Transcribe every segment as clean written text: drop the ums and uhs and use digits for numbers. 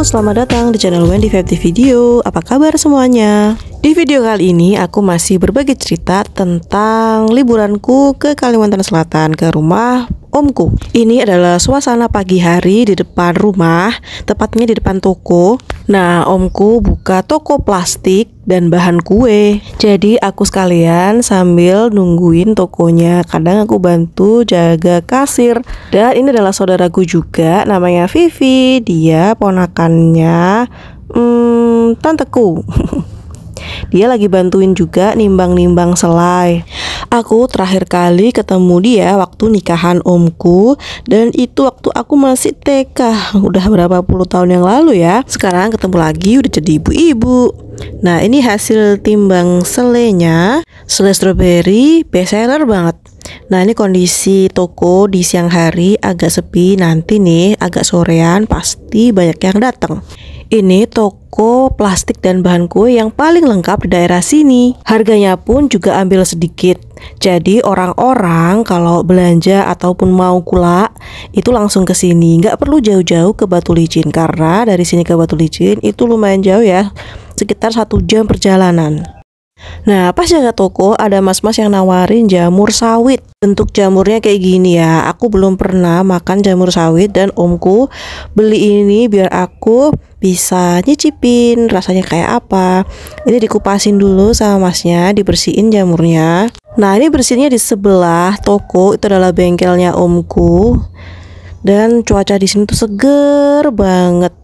selamat datang di channel Wendy 50 Video. Apa kabar semuanya? Di video kali ini aku masih berbagi cerita tentang liburanku ke Kalimantan Selatan, ke rumah omku. Ini adalah suasana pagi hari di depan rumah, tepatnya di depan toko. Nah, omku buka toko plastik dan bahan kue. Jadi aku sekalian sambil nungguin tokonya, kadang aku bantu jaga kasir. Dan ini adalah saudaraku juga, namanya Vivi. Dia ponakannya tanteku. Dia lagi bantuin juga nimbang-nimbang selai. Aku terakhir kali ketemu dia waktu nikahan omku, dan itu waktu aku masih TK. Udah berapa puluh tahun yang lalu ya. Sekarang ketemu lagi udah jadi ibu-ibu. Nah, ini hasil timbang selainya. Selai strawberry best seller banget. Nah, ini kondisi toko di siang hari agak sepi. Nanti nih agak sorean pasti banyak yang datang. Ini toko plastik dan bahan kue yang paling lengkap di daerah sini. Harganya pun juga ambil sedikit. Jadi orang-orang kalau belanja ataupun mau kulak itu langsung ke sini. Nggak perlu jauh-jauh ke Batu Licin, karena dari sini ke Batu Licin itu lumayan jauh ya, sekitar 1 jam perjalanan. Nah, pas jaga toko ada mas-mas yang nawarin jamur sawit. Bentuk jamurnya kayak gini ya. Aku belum pernah makan jamur sawit, dan omku beli ini biar aku bisa nyicipin rasanya kayak apa. Ini dikupasin dulu sama masnya, dibersihin jamurnya. Nah, ini bersihnya di sebelah toko, itu adalah bengkelnya omku. Dan cuaca di sini tuh seger banget,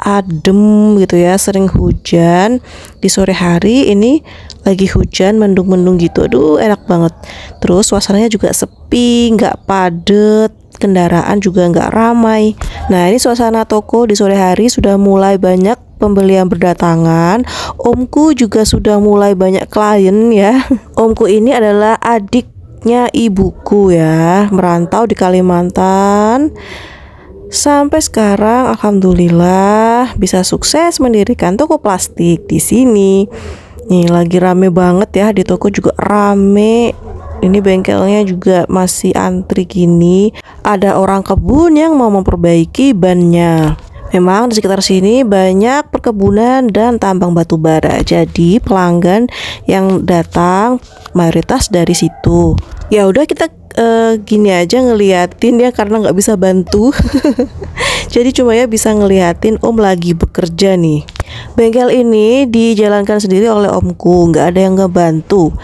adem gitu ya, sering hujan. Di sore hari ini lagi hujan, mendung-mendung gitu. Aduh, enak banget. Terus suasananya juga sepi, nggak padet, kendaraan juga nggak ramai. Nah, ini suasana toko di sore hari sudah mulai banyak pembeli yang berdatangan. Omku juga sudah mulai banyak klien ya. Omku ini adalah adiknya ibuku ya, merantau di Kalimantan. Sampai sekarang alhamdulillah bisa sukses mendirikan toko plastik di sini. Nih lagi rame banget ya, di toko juga rame. Ini bengkelnya juga masih antri gini. Ada orang kebun yang mau memperbaiki bannya. Memang di sekitar sini banyak perkebunan dan tambang batu bara. Jadi pelanggan yang datang mayoritas dari situ. Ya udah, kita gini aja ngeliatin ya, karena nggak bisa bantu. Jadi cuma ya bisa ngeliatin om lagi bekerja nih. Bengkel ini dijalankan sendiri oleh omku, nggak ada yang ngebantu.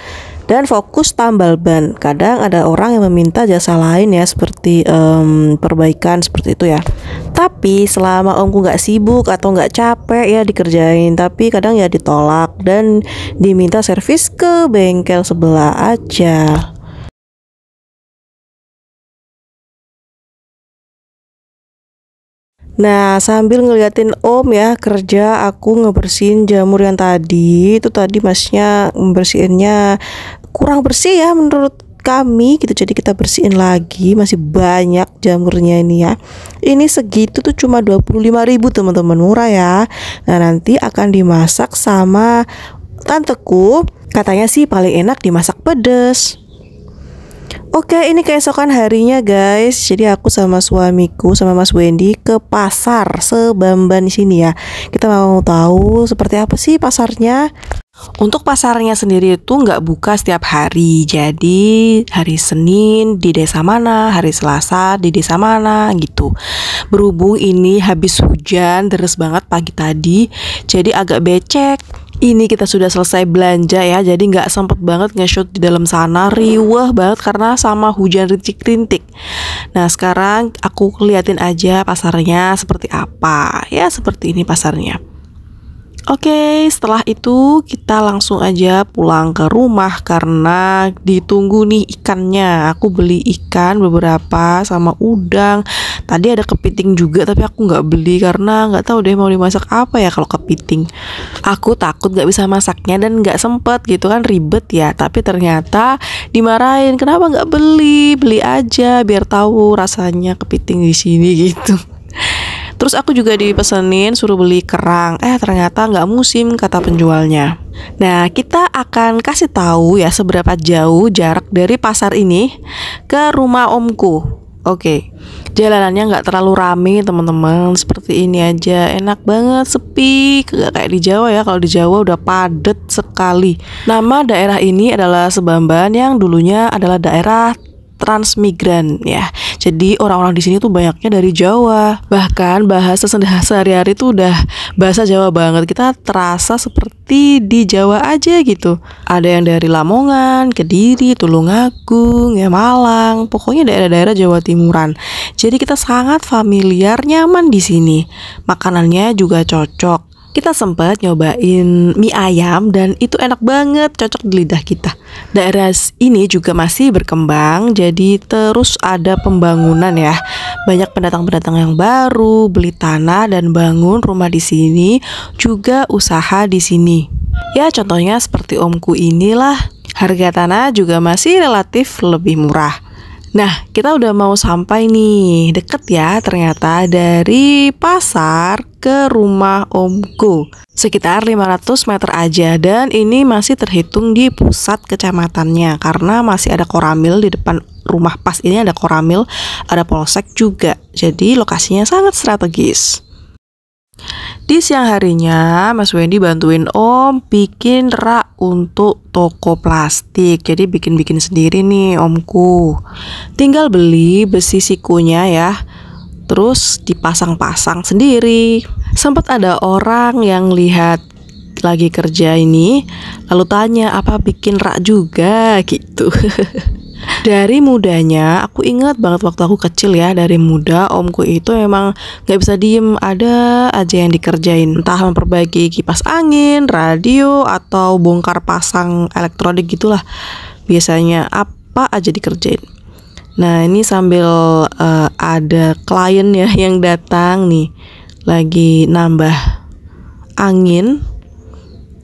Dan fokus tambal ban. Kadang ada orang yang meminta jasa lain ya, seperti perbaikan seperti itu ya. Tapi selama omku nggak sibuk atau nggak capek ya dikerjain. Tapi kadang ya ditolak dan diminta servis ke bengkel sebelah aja. Nah, sambil ngeliatin om ya kerja, aku ngebersihin jamur yang tadi. Itu tadi masnya membersihinnya kurang bersih ya menurut kami gitu. Jadi kita bersihin lagi, masih banyak jamurnya ini ya. Ini segitu tuh cuma 25.000 teman-teman, murah ya. Nah, nanti akan dimasak sama tanteku. Katanya sih paling enak dimasak pedes. Oke, ini keesokan harinya guys. Jadi aku sama suamiku sama Mas Wendy ke pasar Sebamban di sini ya. Kita mau tahu seperti apa sih pasarnya. Untuk pasarnya sendiri itu nggak buka setiap hari. Jadi hari Senin di desa mana, hari Selasa di desa mana gitu. Berhubung ini habis hujan deras banget pagi tadi, jadi agak becek. Ini kita sudah selesai belanja ya, jadi nggak sempet banget nge-shoot di dalam sana, riweh banget karena sama hujan rintik-rintik. Nah, sekarang aku liatin aja pasarnya seperti apa. Ya, seperti ini pasarnya. Oke, setelah itu kita langsung aja pulang ke rumah karena ditunggu nih ikannya. Aku beli ikan beberapa sama udang. Tadi ada kepiting juga, tapi aku nggak beli karena nggak tahu deh mau dimasak apa ya kalau kepiting. Aku takut nggak bisa masaknya dan nggak sempet gitu kan, ribet ya. Tapi ternyata dimarahin, kenapa nggak beli aja biar tahu rasanya kepiting di sini gitu. Terus aku juga dipesenin suruh beli kerang. Ternyata nggak musim kata penjualnya. Nah, kita akan kasih tahu ya seberapa jauh jarak dari pasar ini ke rumah omku. Oke. Jalanannya nggak terlalu rame teman-teman, seperti ini aja, enak banget, sepi, gak kayak di Jawa ya. Kalau di Jawa udah padet sekali. Nama daerah ini adalah Sebamban yang dulunya adalah daerah transmigran ya. Jadi orang-orang di sini tuh banyaknya dari Jawa. Bahkan bahasa sehari-hari tuh udah bahasa Jawa banget. Kita terasa seperti di Jawa aja gitu. Ada yang dari Lamongan, Kediri, Tulungagung, ya Malang, pokoknya daerah-daerah Jawa Timuran. Jadi kita sangat familiar, nyaman di sini. Makanannya juga cocok. Kita sempat nyobain mie ayam dan itu enak banget, cocok di lidah kita. Daerah ini juga masih berkembang, jadi terus ada pembangunan ya. Banyak pendatang-pendatang yang baru beli tanah dan bangun rumah di sini, juga usaha di sini. Ya contohnya seperti omku inilah, harga tanah juga masih relatif lebih murah. Nah, kita udah mau sampai nih, deket ya ternyata dari pasar ke rumah omku. Sekitar 500 meter aja, dan ini masih terhitung di pusat kecamatannya karena masih ada Koramil di depan rumah. Pas ini ada Koramil, ada Polsek juga. Jadi lokasinya sangat strategis. Di siang harinya, Mas Wendy bantuin Om bikin rak untuk toko plastik. Jadi bikin-bikin sendiri nih omku. Tinggal beli besi sikunya ya, terus dipasang-pasang sendiri. Sempat ada orang yang lihat lagi kerja ini, lalu tanya apa bikin rak juga gitu. Dari mudanya, aku ingat banget waktu aku kecil ya, dari muda omku itu emang gak bisa diem, ada aja yang dikerjain. Entah memperbaiki kipas angin, radio, atau bongkar pasang elektronik gitulah. Biasanya apa aja dikerjain. Nah ini sambil ada klien ya yang datang nih, lagi nambah angin.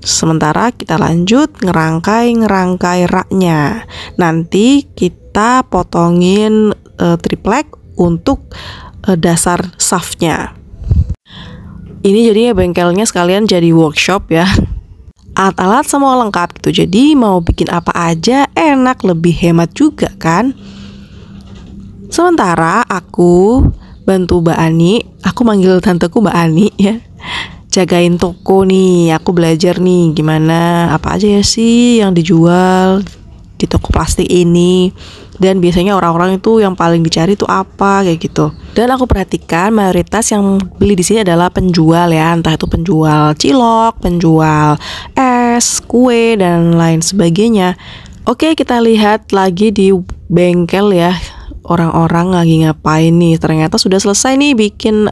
Sementara kita lanjut ngerangkai raknya. Nanti kita potongin triplek untuk dasar shaftnya. Ini jadinya bengkelnya sekalian jadi workshop ya. Alat-alat semua lengkap gitu. Jadi mau bikin apa aja enak, lebih hemat juga kan. Sementara aku bantu Mbak Ani, aku manggil tanteku Mbak Ani ya, jagain toko nih. Aku belajar nih gimana, apa aja ya sih yang dijual di toko plastik ini, dan biasanya orang-orang itu yang paling dicari tuh apa kayak gitu. Dan aku perhatikan mayoritas yang beli di sini adalah penjual ya, entah itu penjual cilok, penjual es, kue dan lain sebagainya. Oke, kita lihat lagi di bengkel ya, orang-orang lagi ngapain nih. Ternyata sudah selesai nih bikin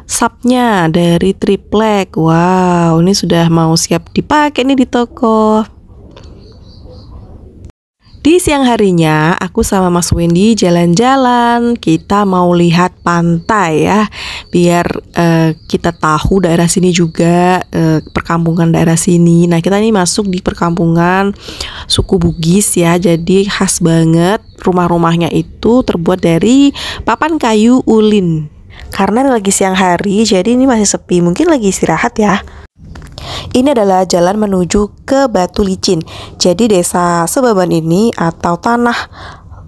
sapnya dari triplek. Wow, ini sudah mau siap dipakai nih di toko. Di siang harinya, aku sama Mas Wendy jalan-jalan. Kita mau lihat pantai ya, biar kita tahu daerah sini juga, perkampungan daerah sini. Nah, kita ini masuk di perkampungan suku Bugis ya, jadi khas banget. Rumah-rumahnya itu terbuat dari papan kayu ulin. Karena lagi siang hari, jadi ini masih sepi, mungkin lagi istirahat ya. Ini adalah jalan menuju ke Batu Licin. Jadi desa Sebamban ini atau Tanah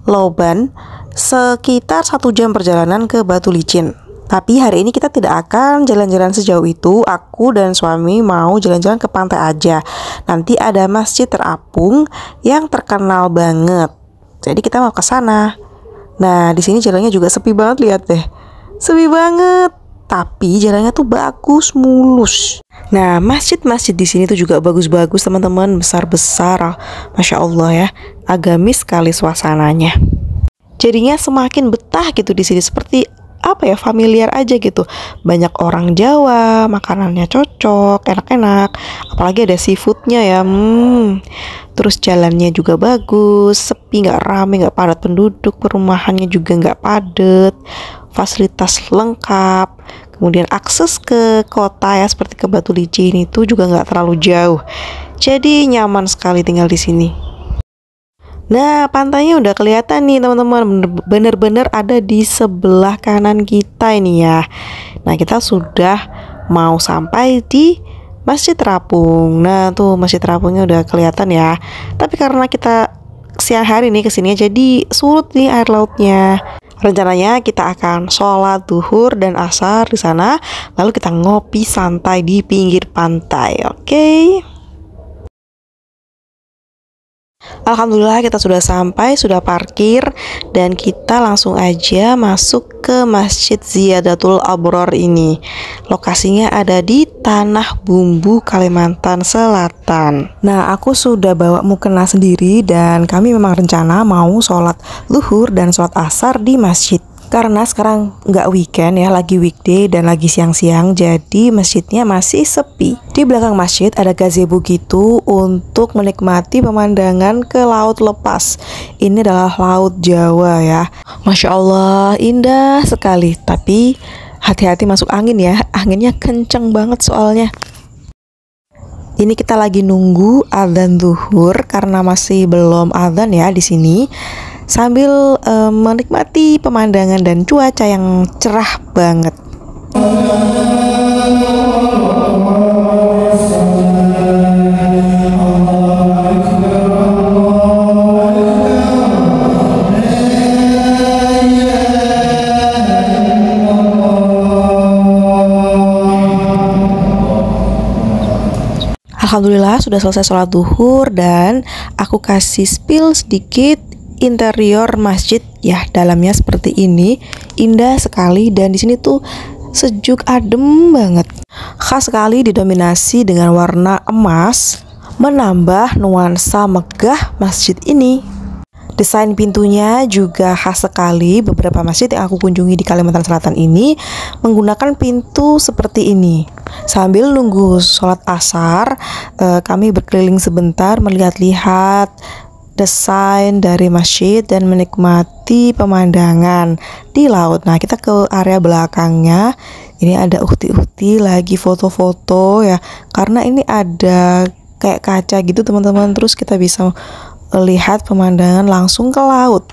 Loban sekitar 1 jam perjalanan ke Batu Licin. Tapi hari ini kita tidak akan jalan-jalan sejauh itu. Aku dan suami mau jalan-jalan ke pantai aja. Nanti ada Masjid Terapung yang terkenal banget. Jadi kita mau ke sana. Nah, di sini jalannya juga sepi banget, lihat deh. Sepi banget, tapi jalannya tuh bagus, mulus. Nah, masjid-masjid di sini tuh juga bagus-bagus teman-teman, besar-besar, masya Allah ya, agamis sekali suasananya. Jadinya semakin betah gitu di sini, seperti apa ya, familiar aja gitu. Banyak orang Jawa, makanannya cocok, enak-enak, apalagi ada seafoodnya ya. Terus jalannya juga bagus, sepi, nggak rame, nggak padat penduduk, perumahannya juga nggak padat. Fasilitas lengkap, kemudian akses ke kota ya seperti ke Batu Licin itu juga nggak terlalu jauh, jadi nyaman sekali tinggal di sini. Nah, pantainya udah kelihatan nih teman-teman, bener-bener ada di sebelah kanan kita ini ya. Nah, kita sudah mau sampai di Masjid Terapung. Nah, tuh Masjid Terapungnya udah kelihatan ya. Tapi karena kita siang hari nih kesini, jadi surut nih air lautnya. Rencananya kita akan sholat duhur dan asar di sana, lalu kita ngopi santai di pinggir pantai, oke? Alhamdulillah kita sudah sampai, sudah parkir, dan kita langsung aja masuk ke Masjid Ziyadatul Abror ini. Lokasinya ada di Tanah Bumbu, Kalimantan Selatan. Nah, aku sudah bawa mukena sendiri dan kami memang rencana mau sholat luhur dan sholat asar di masjid. Karena sekarang nggak weekend ya, lagi weekday dan lagi siang-siang, jadi masjidnya masih sepi. Di belakang masjid ada gazebo gitu untuk menikmati pemandangan ke laut lepas. Ini adalah Laut Jawa ya. Masya Allah, indah sekali. Tapi hati-hati masuk angin ya, anginnya kenceng banget soalnya. Ini kita lagi nunggu adzan zuhur karena masih belum adzan ya di sini. Sambil menikmati pemandangan dan cuaca yang cerah banget. Alhamdulillah sudah selesai sholat duhur dan aku kasih spill sedikit interior masjid ya. Dalamnya seperti ini, indah sekali, dan di sini tuh sejuk adem banget. Khas sekali didominasi dengan warna emas, menambah nuansa megah masjid ini. Desain pintunya juga khas sekali. Beberapa masjid yang aku kunjungi di Kalimantan Selatan ini menggunakan pintu seperti ini. Sambil nunggu sholat asar, kami berkeliling sebentar melihat-lihat desain dari masjid dan menikmati pemandangan di laut. Nah, kita ke area belakangnya. Ini ada ukti-ukti lagi foto-foto ya, karena ini ada kayak kaca gitu teman-teman, terus kita bisa lihat pemandangan langsung ke laut.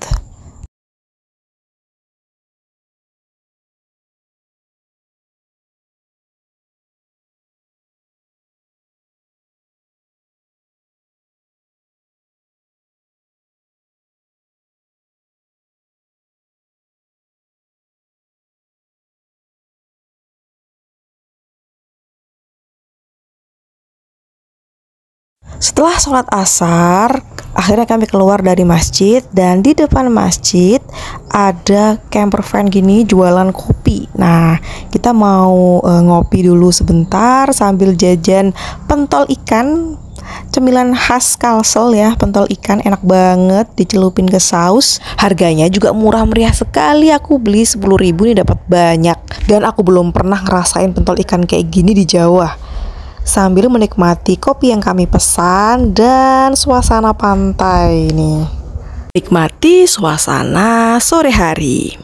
Setelah sholat asar, akhirnya kami keluar dari masjid, dan di depan masjid ada camper van gini jualan kopi. Nah, kita mau ngopi dulu sebentar sambil jajan pentol ikan, cemilan khas Kalsel ya. Pentol ikan enak banget, dicelupin ke saus. Harganya juga murah meriah sekali. Aku beli 10.000 nih dapat banyak. Dan aku belum pernah ngerasain pentol ikan kayak gini di Jawa. Sambil menikmati kopi yang kami pesan dan suasana pantai ini. Nikmati suasana sore hari.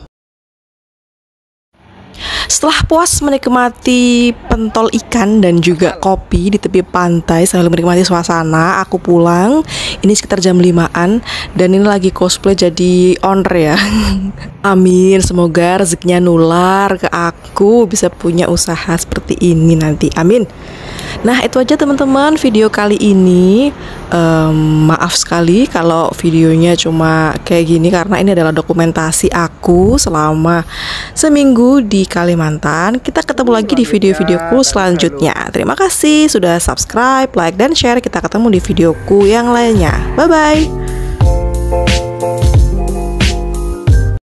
Setelah puas menikmati pentol ikan dan juga kopi di tepi pantai sambil menikmati suasana, aku pulang. Ini sekitar jam 5-an dan ini lagi cosplay jadi owner ya. Amin, semoga rezekinya nular ke aku, bisa punya usaha seperti ini nanti. Amin. Nah, itu aja teman-teman video kali ini. Maaf sekali kalau videonya cuma kayak gini, karena ini adalah dokumentasi aku selama seminggu di Kalimantan. Kita ketemu lagi di video-videoku selanjutnya. Terima kasih sudah subscribe, like, dan share. Kita ketemu di videoku yang lainnya. Bye-bye.